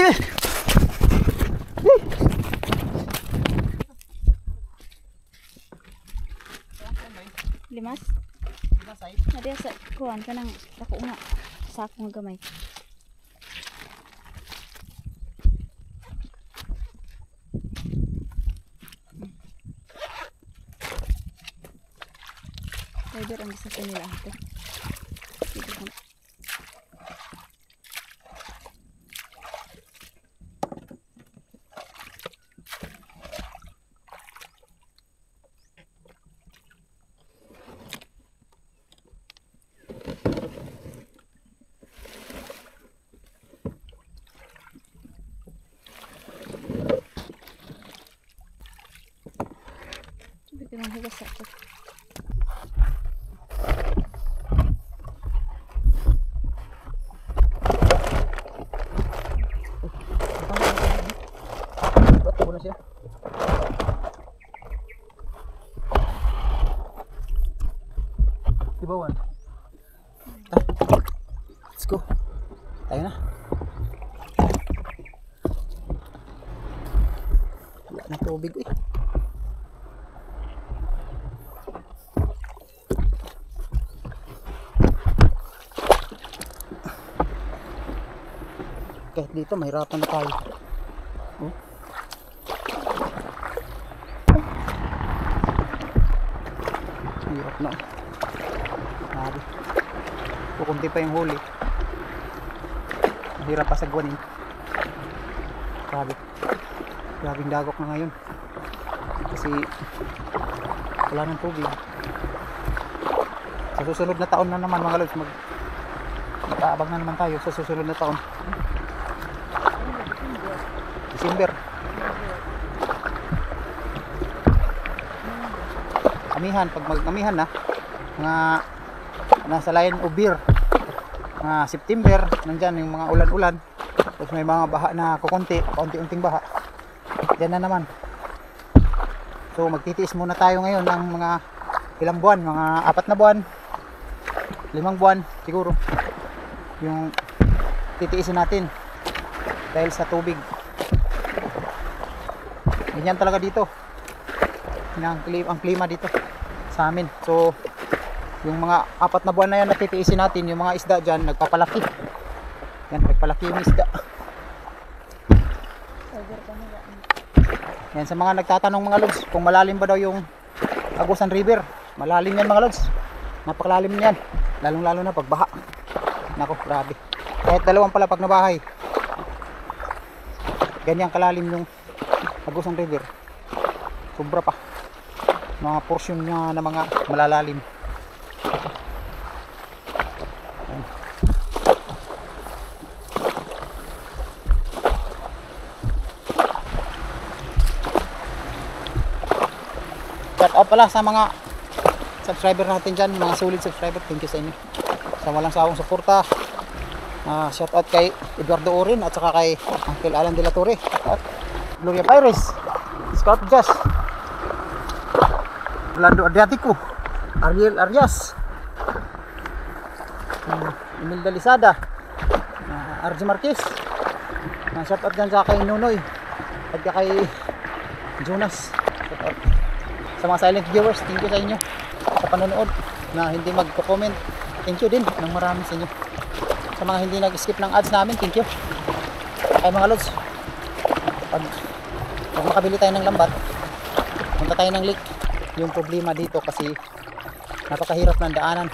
Sige. Limas? Ada sa kuan ka ng dako nga sako nga gamay. Pwede ang isa sa nila ito. Sabi ko ng hugas ako. Bato na siya. Ibawan. Let's go. Tayo na. Wala na tubig eh. Kahit dito mahirapan na tayo. Oh. Hirap na. Grabe. Kukunti pa yung huli. Hirap pa sagwanin. Grabe. Grabing dagok na ngayon. Kasi wala ng tubig. Sa susunod na taon na naman mga lods, mag-aabang na naman tayo sa susunod na taon. December. Amihan, pag mag-amihan na mga nasa line of beer mga September, nandyan yung mga ulan-ulan, tapos may mga baha na kaunti-unting baha, yan na naman. So magtitiis muna tayo ngayon ng mga ilang buwan, mga 4 na buwan, 5 buwan siguro yung titiisin natin dahil sa tubig. Ganyan talaga dito ang klima dito sa amin. So yung mga 4 na buwan na yan natitiisin natin, yung mga isda dyan nagpapalaki. Yan, nagpalaki yung isda. Yan, sa mga nagtatanong mga lods kung malalim ba daw yung Agusan River, malalim yan mga lods, napakalalim yan, lalong lalo na pagbaha. Nako, grabe. Kahit 2 palapag na bahay, ganyan kalalim yung Agusan River. Sobra pa mga portion niya na mga malalalim. Shout out pala sa mga subscriber natin dyan, mga solid subscriber. Thank you sa inyo sa walang sawang suporta. Shout out kay Eduardo Orin at saka kay Uncle Alan de la Torre at Gloria Pires, Scout Jazz, Orlando Adriatico, Ariel Arias, Imelda Lisada, RJ Marquez. Shout out dyan sa kay Nunoy at kay Jonas. Shout out sa mga silent viewers, thank you sa inyo sa panonood na hindi magko-comment. Thank you din ng marami sa inyo. Sa mga hindi nag-skip ng ads namin, thank you. Kaya mga lods, pag makabili tayo ng lambat, punta tayo ng lake. Yung problema dito kasi napakahirap ng daanan.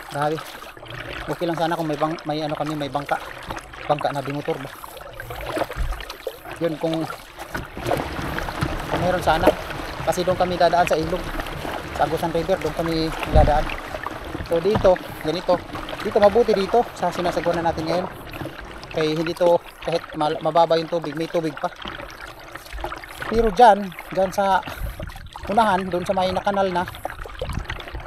Grabe. Okay lang sana kung may ano kami, may bangka na bimotor ba. Yun kung meron sana. Kasi doon kami dadaan sa ilog, sa Agusan River, doon kami dadaan. So dito, ganito. Dito mabuti dito sa sinasagwanan natin ngayon. Kaya hindi to, kahit mababa yung tubig, may tubig pa. Pero dyan sa unahan, doon sa may nakanal na,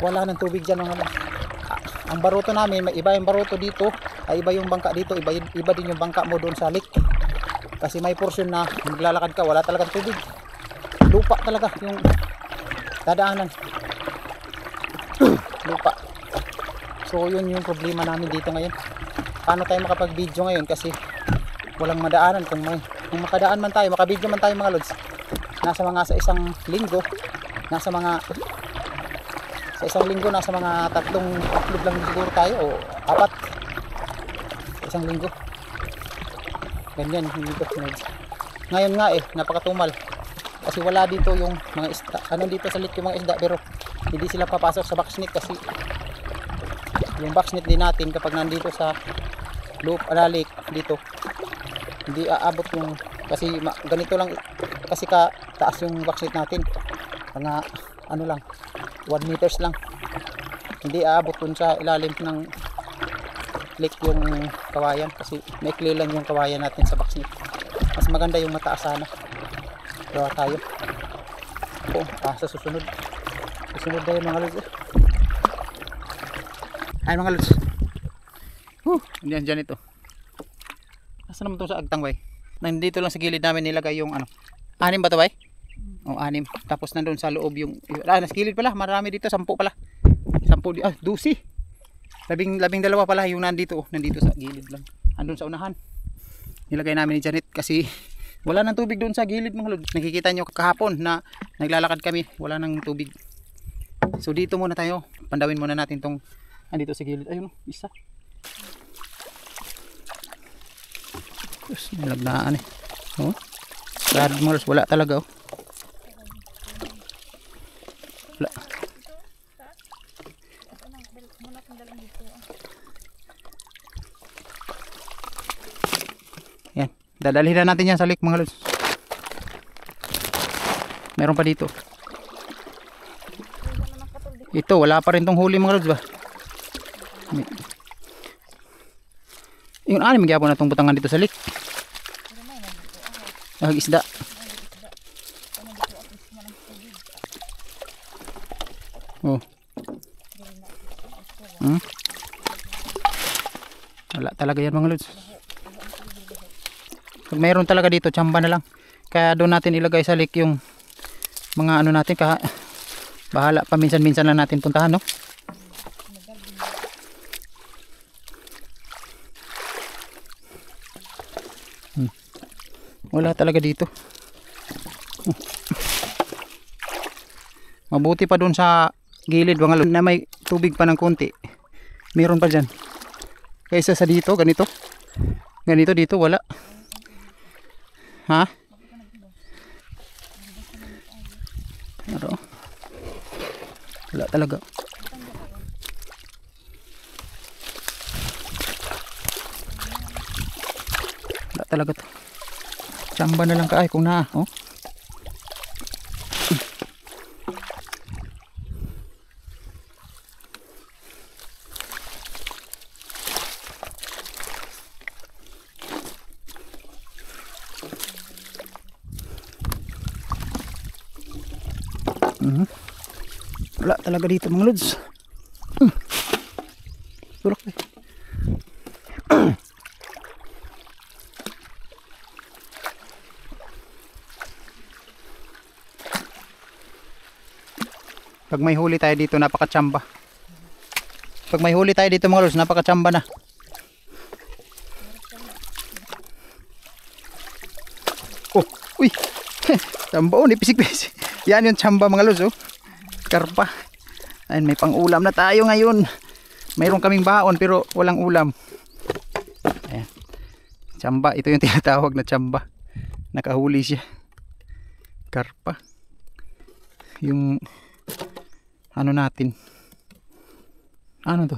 wala ng tubig dyan. Ang baruto namin, may iba yung baruto dito, ay iba yung bangka dito, iba din yung bangka mo doon sa lake. Kasi may portion na maglalakad ka, wala talagang tubig. Lupa talaga yung dadaanan. Lupa. So yun yung problema namin dito ngayon. Paano tayo makapag-video ngayon kasi walang madaanan. Kung makadaan man tayo, makabidyo man tayo mga lods, nasa mga sa isang linggo, nasa mga 3 upload lang siguro tayo o 4 sa isang linggo. Ganyan hindi ko lods. Ngayon nga napakatumal kasi wala dito yung mga isda. Dito sa lake yung mga isda, pero hindi sila papasok sa boxnet kasi yung boxnet din natin kapag nandito sa loob lake dito hindi aabot yung, kasi ganito lang kasi ka taas yung boxnet natin, mga lang 1 meters lang, hindi aabot dun sa ilalim ng lake yung kawayan kasi maikli lang yung kawayan natin sa boxnet. Mas maganda yung mataas sana. Gawa tayo sa susunod na yun mga lods. Ay mga lods, dyan ito. Asa naman itong sa agtang bay? Nandito lang sa gilid namin nilagay yung 6 ba ito bay? O 6. Tapos nandun sa loob yung nasa gilid pala, marami dito, 10 pala. 10 12. 12 pala yung nandito sa gilid lang. Andun sa unahan nilagay namin ni Janet kasi wala nang tubig doon sa gilid mga lods. Nakikita nyo kahapon na naglalakad kami, wala nang tubig. So dito muna tayo, pandawin muna natin tong andito sa gilid. Ayun isa. Tapos nilagnaan Brad Morris, wala talaga wala. Yan, dadalhin na natin yan sa lake mga lods. Meron pa dito. Ito wala pa rin tong huli mga lods ba. Yung 6 magyapon na tong butangan dito sa lake. Isda. Wala talaga yan mga lods. Pag mayroon talaga dito, tsamba na lang. Kaya doon natin ilagay sa lake yung mga natin. Bahala pa, minsan-minsan lang natin puntahan Wala talaga dito. Mabuti pa doon sa gilid mga lods na may tubig pa ng konti. Meron pa dyan. Kaysa sa dito, ganito dito wala. Ha? Wala talaga. Wala talaga to. Tsamba na lang ka kung na. Wala talaga dito mga lods. Tulak Pag may huli tayo dito, napakatsamba. Pag may huli tayo dito mga lods, napakatsamba na. Uy. Tsamba nipisik-pisik. Yan yung tsamba mga lods Karpa. Ayun, may pang-ulam na tayo ngayon. Mayroon kaming baon pero walang ulam. Ayan. Tsamba, ito yung tinatawag na tsamba. Nakahuli siya. Karpa. Yung natin. Ano to?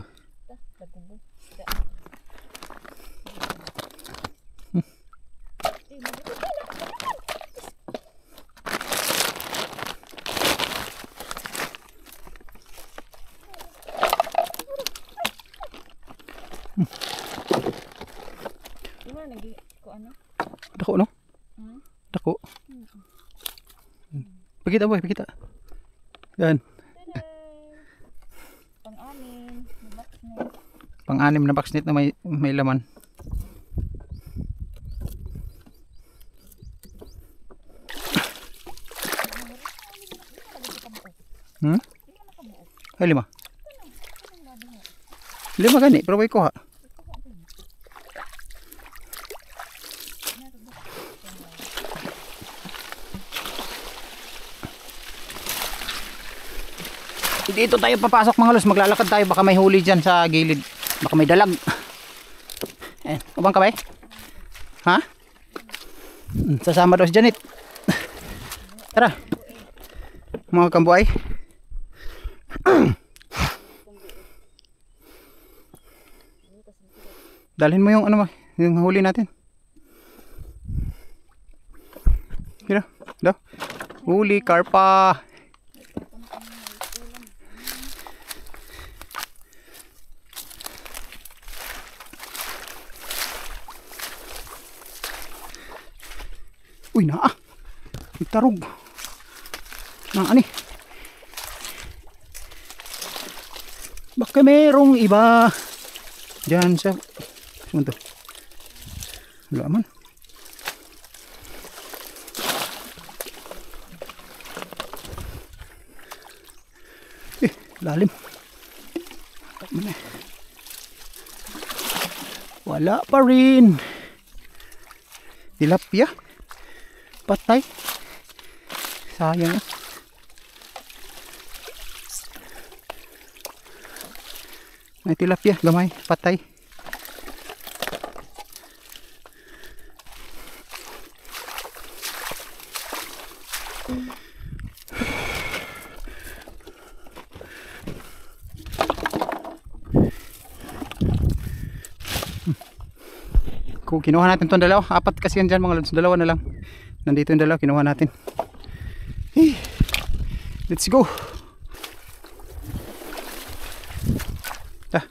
Dako no? Dako. Pakita boy, pakita. Yan. Pang-anim na boxnet na may laman. Ay 5. 5 gani, pero may kuha. Dito tayo papasok mga lods. Maglalakad tayo. Baka may huli dyan sa gilid. Baka may dalag. Eh, ubang ka ba eh? Ha? Sasama daw si Janet. Tara. Mga kambuay. Dalhin mo yung ano, yung huli natin. Mira, daw. Huli karpa. Uy, naa. Tarog. Nang ani. Baka merong iba. Diyan sa... Saan to? Wala man. Lalim. Wala pa rin. Tilapia. Patay. Sayang. May tilapia. Gamay. Patay. Kung kinuha natin itong dalawa, apat kasi yan dyan mga lods, dalawa na lang. Nandito yung dalawa, kinuha natin. Hey, let's go. Ta.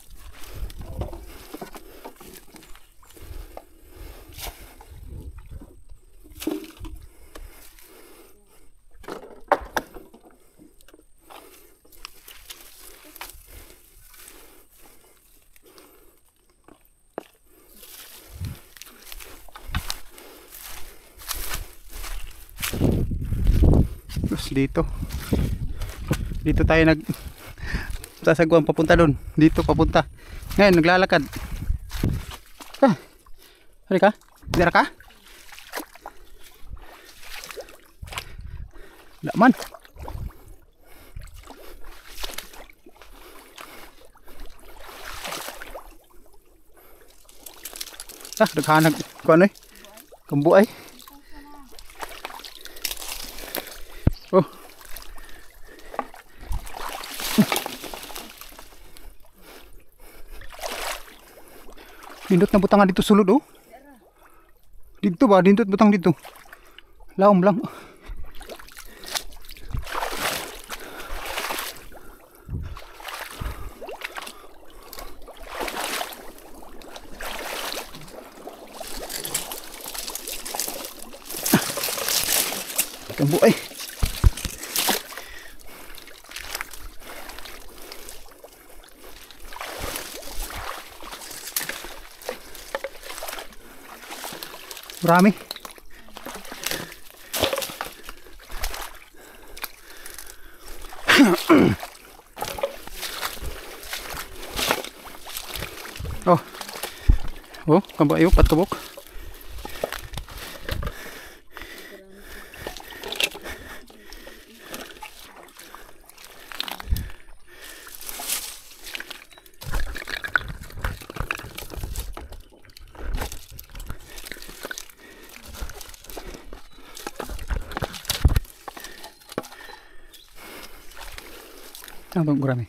Dito tayo sasagwan papunta doon. Dito papunta. Ngayon naglalakad. Halika. Dira ka? Laman. Daghanag ko ano eh. Kambuay. Oh. Dindot na butangan dito sulod oh. Dito ba? Dindot butang dito. Laom lang. Kambuay. Marami. Oh. Oh, kambayo patubok. Ano bang marami?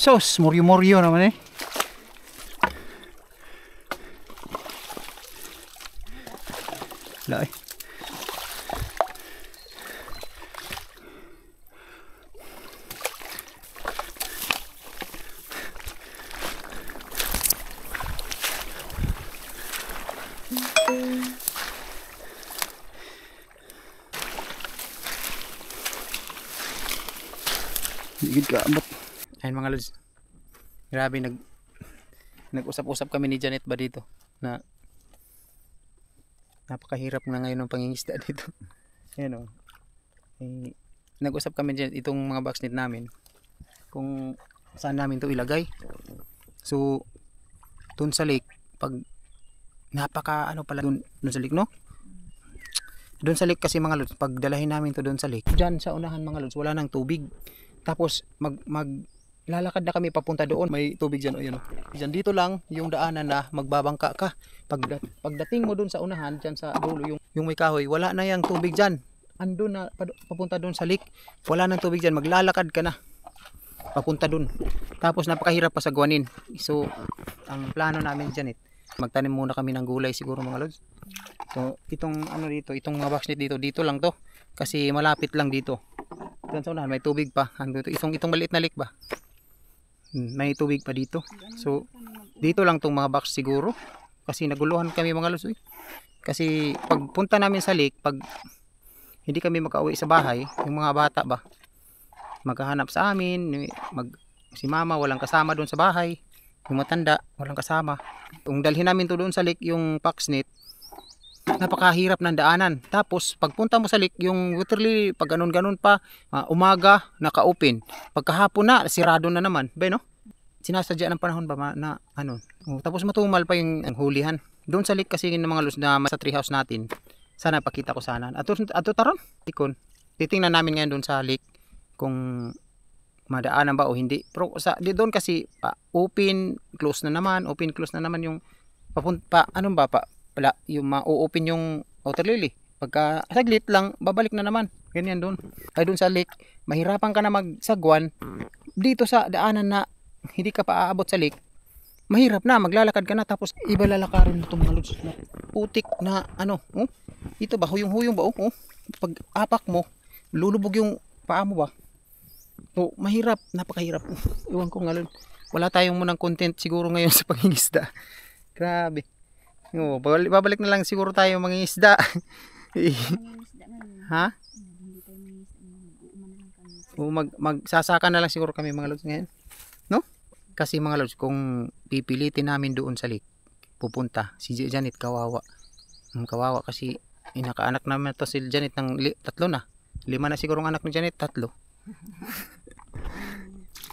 Sos, moryo-moryo naman eh. Wala eh. Higit ka abot. Ayun mga lods. Grabe nag-usap-usap kami ni Janet ba dito na napakahirap na ngayon ng pangingisda dito. Ayun oh. Eh, nag-usap kami dyan itong mga boxnet namin kung saan namin to ilagay. So dun sa lake, pag napaka ano pala dun sa lake, no? Dun sa lake kasi mga lods, pag dalahin namin to dun sa lake, dyan sa unahan mga lods, wala nang tubig. Tapos lalakad na kami papunta doon. May tubig dyan, o yun. Dyan dito lang yung daanan na magbabangka ka. Pagdating mo doon sa unahan, dyan sa dulo, yung may kahoy, wala na yung tubig dyan. Andun na, papunta doon sa lake. Wala nang tubig dyan. Maglalakad ka na papunta doon. Tapos napakahirap pa sagwanin. So, ang plano namin dyan, magtanim muna kami ng gulay siguro mga lods. So, itong ano dito, itong mga boxnet dito lang to. Kasi malapit lang dito. Diyan sa unahan, may tubig pa. Itong maliit na lake ba? May tubig pa dito. So, dito lang tong mga box siguro. Kasi naguluhan kami mga lods. Kasi pagpunta namin sa lake, pag hindi kami makauwi sa bahay, yung mga bata ba, maghahanap sa amin. Si mama walang kasama doon sa bahay. Yung matanda, walang kasama. Kung dalhin namin to doon sa lake, yung boxnet, napakahirap ng daanan. Tapos pagpunta mo sa lake, yung literally pag ganun pa, umaga naka-open, pagkahapon na sirado na naman, ba no? Sinasadya ng panahon ba na ano? Tapos matumal pa yung hulihan. Doon sa lake kasi ng mga lods na sa treehouse natin. Sana pakita ko sana. Ato taron, ikon. Titingnan namin ngayon doon sa lake kung madaanan ba o hindi. Pero doon kasi open, close na naman, yung papunta ano ba pala yung ma-open yung outer lily. Pagka saglit lang, babalik na naman. Ganyan doon. Ay doon sa lake, mahirapan ka na magsagwan. Dito sa daanan na hindi ka pa aabot sa lake, mahirap na, maglalakad ka na. Tapos iba lalakarin mo itong mga lods na putik na ano. Ito ba, huyong-huyong ba? Pag apak mo, lulubog yung paa mo ba? So, mahirap, napakahirap. Iwan ko nga lods. Wala tayong munang content siguro ngayon sa pangingisda. Grabe. Babalik na lang siguro tayo mangingisda. Ha? Magsasaka na lang siguro kami mga lods ngayon. No? Kasi mga lods, kung pipilitin namin doon sa lake, pupunta, si Janet kawawa. Kawawa kasi inakaanak naman to si Janet ng 3 na. 5 na siguro ang anak ni Janet, 3.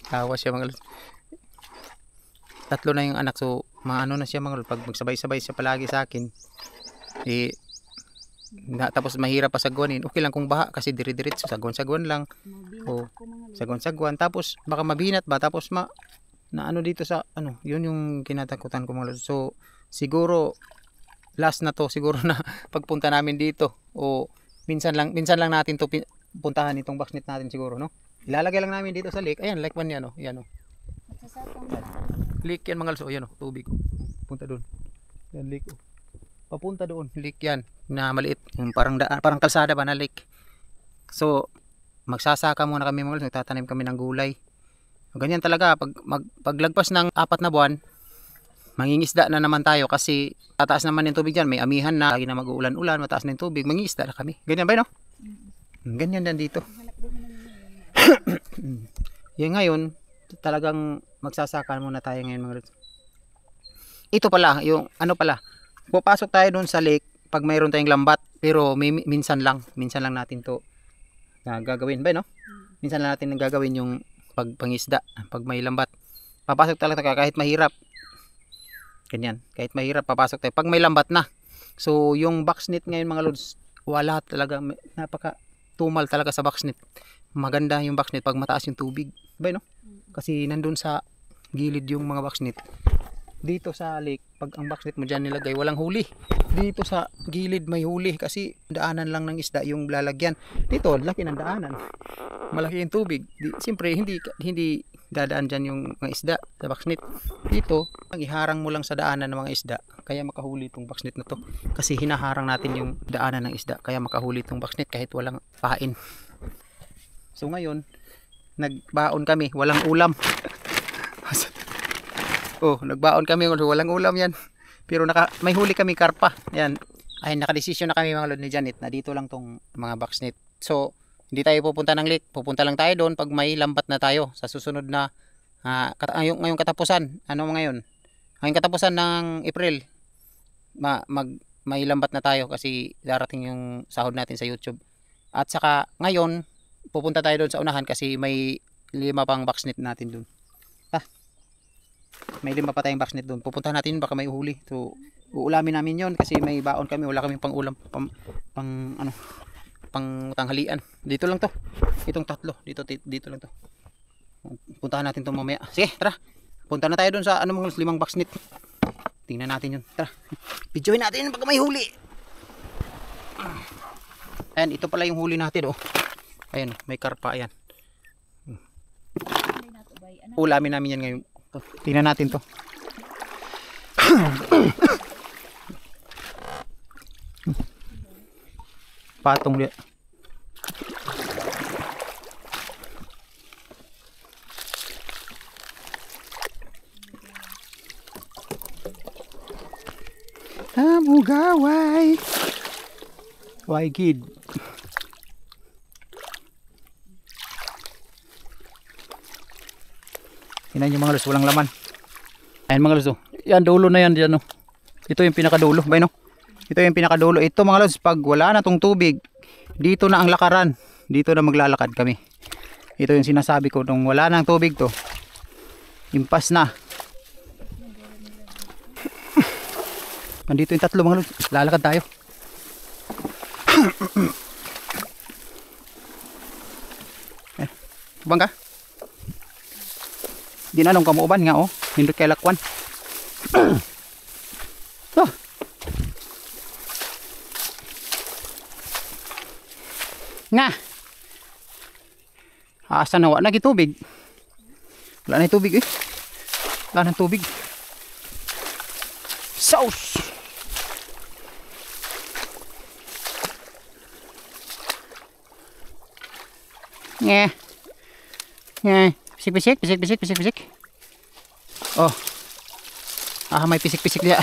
Kawawa siya mga lods. 3 na yung anak, so maano na siya mga lods. Pag magsabay-sabay siya palagi sa akin, tapos mahirap pa sagwanin. Okay lang kung baha kasi dire-diretso, sagwan-sagwan lang. Sagwan-sagwan, tapos baka mabinat ba, tapos na ano dito sa ano, yun yung kinatakutan ko mga lods. So siguro last na to siguro na pagpunta namin dito, o minsan lang natin to puntahan itong boxnet natin siguro, no? Ilalagay lang namin dito sa lake. Ayan, like one yan, yan lake yan mga lods. Yan tubig. Punta doon. Yan lake. Papunta doon. Lake yan na maliit, yung parang kalsada ba na lake. So magsasaka muna kami mga lods, nagtatanim kami ng gulay. Ganyan talaga, paglagpas ng 4 na buwan, mangingisda na naman tayo kasi tataas naman yung tubig dyan. May amihan na, lagi na mag-uulan-ulan, mataas na yung tubig, mangingisda na kami. Ganyan ba no? Ganyan din dito. Yung ngayon, talagang magsasaka muna tayo ngayon mga lods. Ito pala, yung ano pala, pupasok tayo dun sa lake pag mayroon tayong lambat, pero minsan lang natin to gagawin ba no? Minsan lang natin gagawin yung pangisda pag may lambat. Papasok talaga kahit mahirap. Ganyan, kahit mahirap papasok tayo pag may lambat na. So yung boxnet ngayon mga lods, wala talaga, napaka tumal talaga sa boxnet. Maganda yung boxnet pag mataas yung tubig ba no? Kasi nandun sa gilid yung mga boxnet. Dito sa lake, pag ang boxnet mo dyan nilagay, walang huli. Dito sa gilid may huli kasi daanan lang ng isda yung lalagyan. Dito, laki ng daanan. Malaki yung tubig. Siyempre, hindi dadaan dyan yung mga isda sa baksnit. Dito, iharang mo lang sa daanan ng mga isda, kaya makahuli itong baksnit na to. Kasi hinaharang natin yung daanan ng isda, kaya makahuli itong baksnit kahit walang pain. So ngayon, nagbaon kami, walang ulam. Oh, nagbaon kami, walang ulam yan. Pero may huli kami karpa. Yan. Ay, nakadesisyon na kami mga lod ni Janet na dito lang tong mga baksnit. So, hindi tayo pupunta ng lake. Pupunta lang tayo doon pag may lambat na tayo sa susunod na ngayong katapusan. Ano ngayon? Ngayong katapusan ng April. May lambat na tayo kasi darating yung sahod natin sa YouTube. At saka ngayon, pupunta tayo doon sa unahan kasi may 5 pang baksnit natin doon. May 5 pa tayong baksnit doon. Pupuntahan natin baka may uhuli. So, uulamin namin yon kasi may baon kami. Wala kaming pang ulam. Pang tanghalian. Dito lang to. Itong 3. Dito lang to. Puntahan natin to mamaya. Sige, tara. Punta na tayo doon sa mga 5 baksnit. Tingnan natin yun. Tara. Videoin natin pag may huli. Ayan, ito pala yung huli natin, oh. Ayan, may karpa, ayan. Ulamin namin yan ngayon. Tingnan natin to. Patong dia. Mugaway. Why kid? Tingnan nyo mga los, walang laman. Ayan mga los, oh. Yan, dulo na yan dyan, oh. Ito yung pinakadulo, bay no? Ito yung pinakadulo. Ito mga los, pag wala na tong tubig, dito na ang lakaran. Dito na maglalakad kami. Ito yung sinasabi ko, nung wala na ang tubig to, impas na. Nandito yung 3 mga los, lalakad tayo. Bang ka? Di na nung kamuuban nga, oh. Hindot kay lakwan. Oh. Nga. Asa na wala na tubig. Wala na tubig eh. Wala na tubig. Sauce. Nge. Nge. Pisik. Oh. May pisik dia.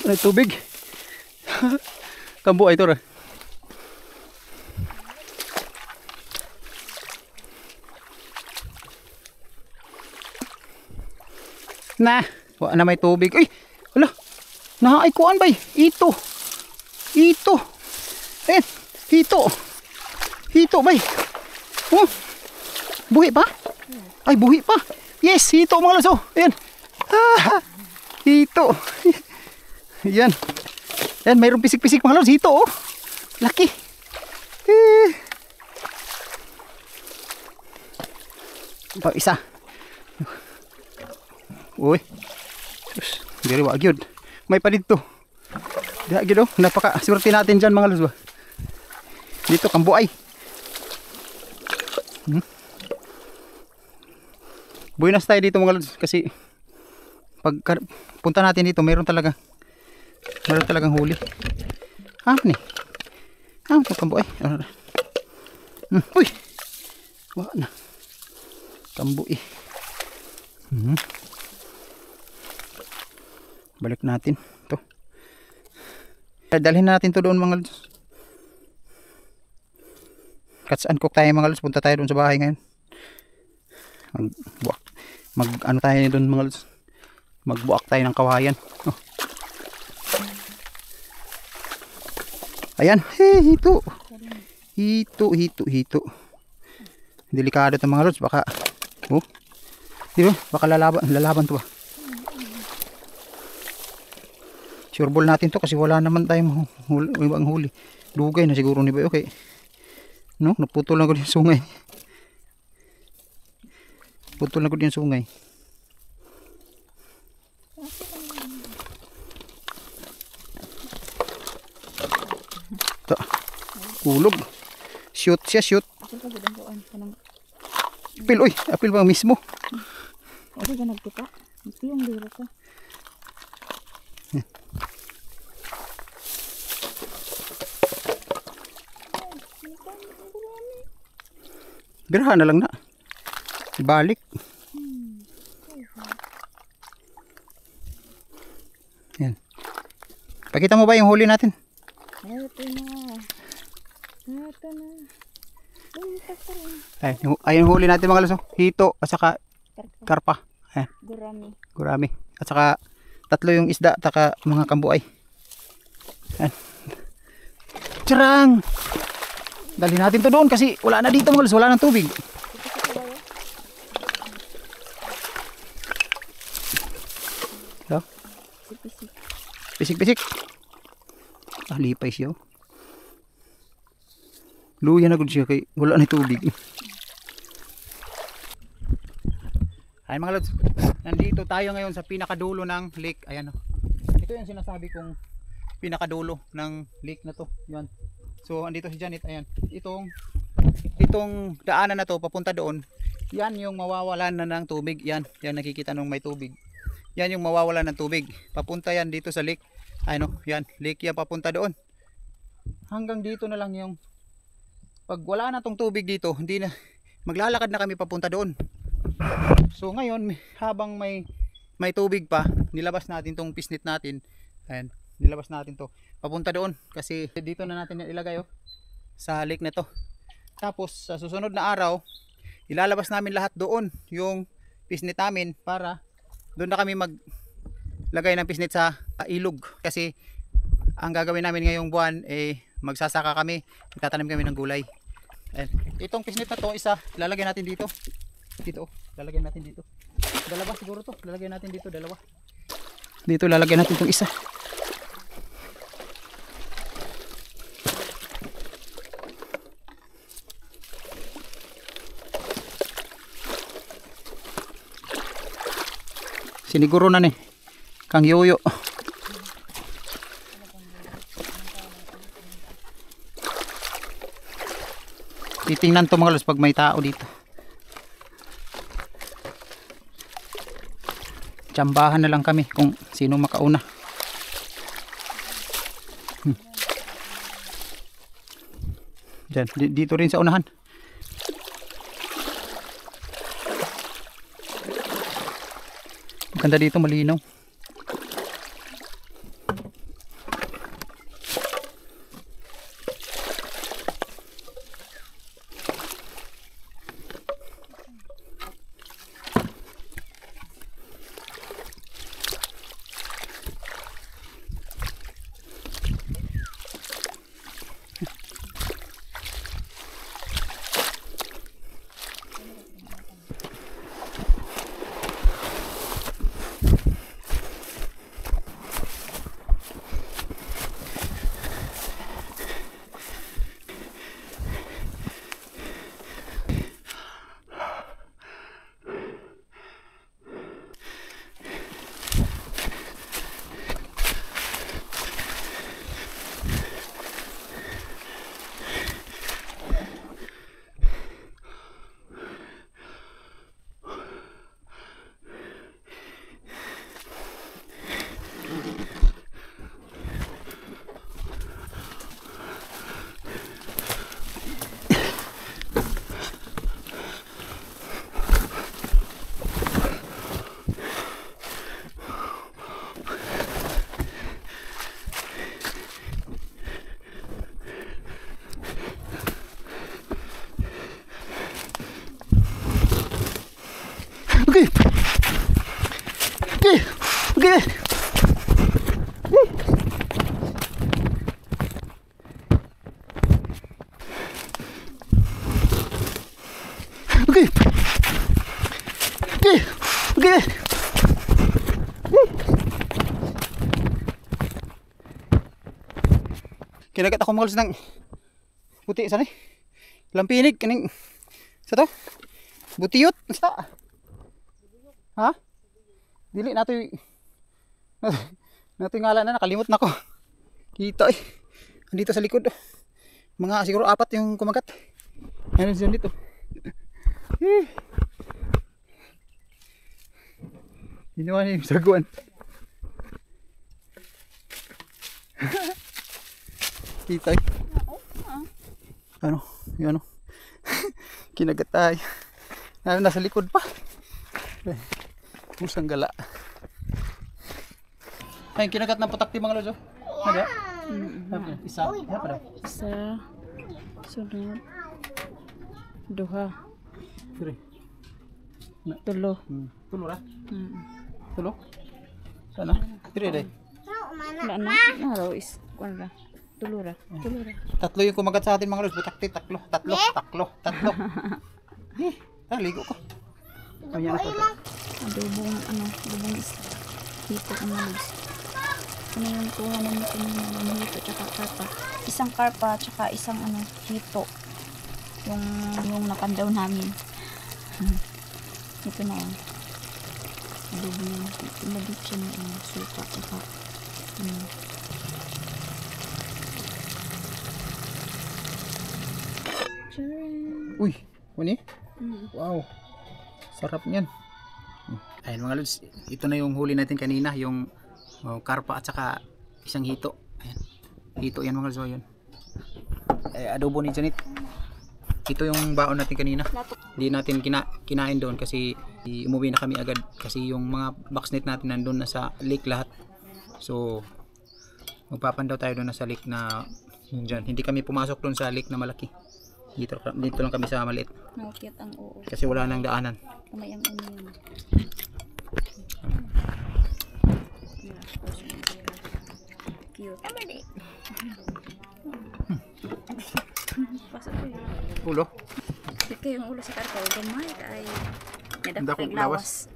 May tubig. Kambu ito ra. Wala na may tubig. Ay, wala. Naay kuan bay. Ito. Eh, hito bay. Oh. Buhi pa? Ay, buhi pa. Yes, hito mga laso. Ayan. Hito. Ayan. Ayan, mayroong pisik-pisik mga laso. Hito, oh. Laki. Isa. Uy. Diri wa gyud. May pa dito. Diha gyud, oh. Napaka-swerte natin diyan mga laso. Dito kambuay. Buenas tayo dito mga lods kasi pag punta natin dito meron talagang huli. Ni. Ito kambuay. Uy. Wala na. Kambuay. Balik natin to. Dalhin natin to doon mga lods. Catch and cook tayo mga lods. Punta tayo doon sa bahay ngayon. Ano tayo doon mga lods, magbuak tayo ng kawayan. Oh. Ayan, hito. Delikado ito mga lods, baka diba? Baka lalaban to ba. Sure ball natin to kasi wala naman tayong ibang huli. Dugay na siguro ni Bay. Okay, no, naputol na ko yung sungay. Putol na ko yung sungay. Kulog. Shoot siya, shoot. apil, uy. Apil pa mismo. Ito ka nagkita. Ito yung dira ka. Birahan na lang na. Ibalik. Yan. Pakita mo ba yung huli natin? Ito na. Ito na. Ayun yung huli natin mga luso. Hito at saka karpa. Ayan. Gurami. Gurami. At saka tatlo yung isda at saka mga kambuay. Ayan. Tsarang! Dali natin to doon kasi wala na dito mga luso. Wala nang tubig. Hello? Pisik-pisik. Ah, lipay siya. Luya na gud siya kay wala na tubig. Ay mga lods, nandito tayo ngayon sa pinakadulo ng lake. Ayan o. Ito yung sinasabi kong pinakadulo ng lake na to. Yan. So andito si Janet. Ayan. Itong daanan na to papunta doon. Yan yung mawawalan na ng tubig. Yan. Yan nakikita nung may tubig. Yan yung mawawalan ng tubig. Papunta yan dito sa lake. Ano, yan. Lake yan papunta doon. Hanggang dito na lang yung pag wala na tong tubig dito, hindi na maglalakad na kami papunta doon. So ngayon, habang may tubig pa, nilabas natin tong pisnit natin. Ayan, nilabas natin to papunta doon kasi dito na natin ilagay sa lake na to. Tapos sa susunod na araw, ilalabas namin lahat doon yung pisnit namin para doon na kami maglagay ng pisnit sa ilog kasi ang gagawin namin ngayong buwan magsasaka kami, magtatanim kami ng gulay. Ayan. Itong pisnit na to, isa lalagyan natin dito. Dito, lalagyan natin dito. Dalawa siguro to, lalagyan natin dito, dalawa. Dito lalagyan natin itong isa. Siniguro na ni Kang Yoyo. Titingnan to mga los pag may tao dito. Tsambahan na lang kami kung sino makauna. Diyan, dito rin sa unahan. Maganda dito, malinaw. Okay. Okay. Okay. Okay. Okay. Okay. Kinagat ako mga ng puti sana eh. Lampinig kaning sa to. Butiyot sa. Ha? Dili nato nato ngala na nakalimot na ko. Kita eh. Andito sa likod. Mga siguro 4 yung kumagat. Ayun dito. Ginawa niya yung saguan. Kita eh. Ano? Yung ano? Kinagat tayo. Nasa likod pa. Pusang gala. Ay, kinagat ng putak ti mga lods. Ano? Isa. Isa. Sunod. Duha. Sure. Tulo. Tulo ra? Mm. Tulo? Sana? Tiri day. Wala na. Naraw is. Kuan ra. Tulo ra. Tulo ra. Tatlo yung kumagat sa atin mga lods. Putak ti. Tatlo. Ligo ko. Ayan na po. Adobong ano. Adobong is. Hito ang malos. Ano yung kuha namin kanina ng hito tsaka karpa. Isang karpa tsaka isang ano hito. Yung nakandaw namin. Ito na yun. Adobo niya. Ilagit siya ng suka tsaka Uy, wani? Wow. Sarap niyan. Ayun mga lods, ito na yung huli natin kanina, yung karpa at saka isang hito. Ayan. Hito yan mga lods, yun. Adobo ni Janet. Ito yung baon natin kanina. Hindi natin kinain doon kasi umuwi na kami agad kasi yung mga boxnet natin nandun na sa lake lahat. So magpapandaw tayo doon na sa lake na yun dyan. Hindi kami pumasok doon sa lake na malaki. Dito lang kami sa maliit. Nakakit ang oo. Kasi wala nang daanan. Kamay ang ano yun. Cute. Amali. Pasok ko yun. Ulo. Ito yung ulo sa karpa. Gamay ay Hindi nadapag akong lawas.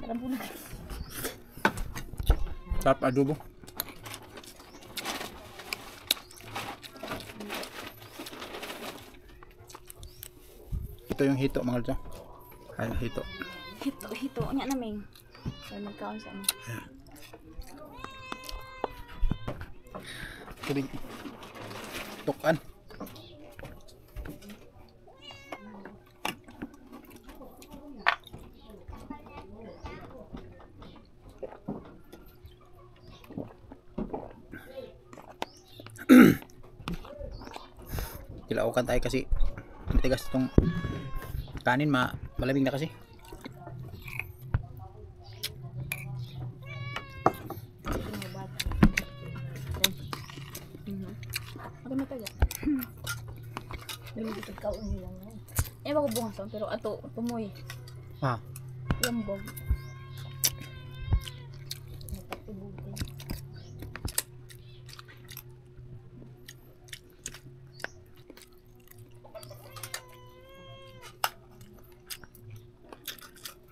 Parang bulag. Sarap adobo. Ito yung hito mga lods. Ayun, hito. Hito niya namin. So magkaon sa ano. Tubig. Tukan. Tilaukan tayo kasi matigas itong kanin, malamig na kasi. Ako na tayo. Nalilito ka ulit lang. Eh, bako bungasan pero ato tumoy. Lambog.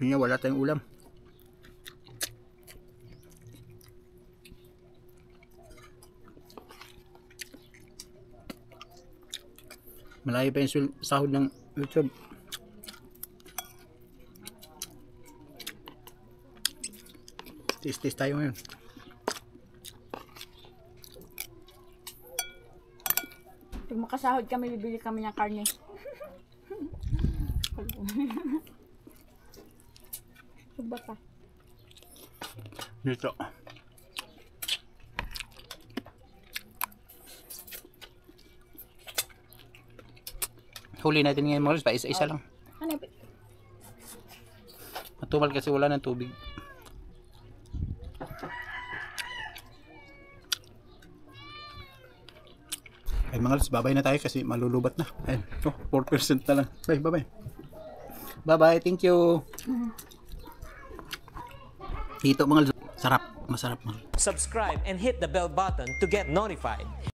Hindi, wala tayong ulam. Malayo pa yung sahod ng YouTube. Tis tayo ngayon. Pag makasahod kami, bibili kami ng karne. Suba pa. Dito. Huli natin ngayon mga lods, pa isa-isa lang. Ano? Matumal kasi wala ng tubig. Ay mga lods, babay na tayo kasi malulubat na. Ayun, 4% na lang. Bye, bye. Bye-bye, thank you. Dito mga lods, sarap, masarap mga. Subscribe and hit the bell button to get notified.